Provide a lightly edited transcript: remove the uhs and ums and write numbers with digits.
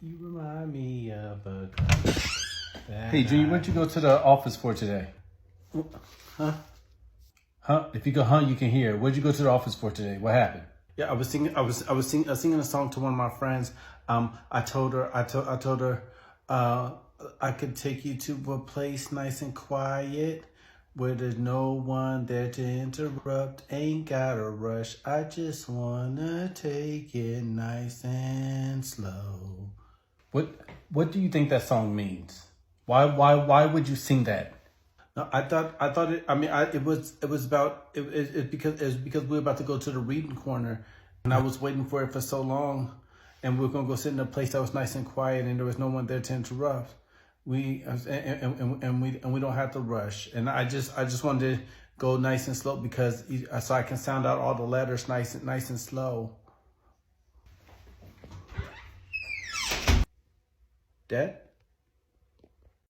You remind me of a. Hey, Junior, what'd you go to the office for today? Huh? Huh? If you go, you can hear. What'd you go to the office for today? What happened? Yeah, I was singing. I was singing a song to one of my friends. I told her. I told her. I could take you to a place nice and quiet, where there's no one there to interrupt. Ain't gotta rush. I just wanna take it nice and slow. What do you think that song means? Why would you sing that? No, I thought it. I mean, it was about because we were about to go to the reading corner, and I was waiting for it for so long, and we were gonna go sit in a place that was nice and quiet, and there was no one there to interrupt. We don't have to rush, and I just wanted to go nice and slow because so I can sound out all the letters nice and slow. Dad.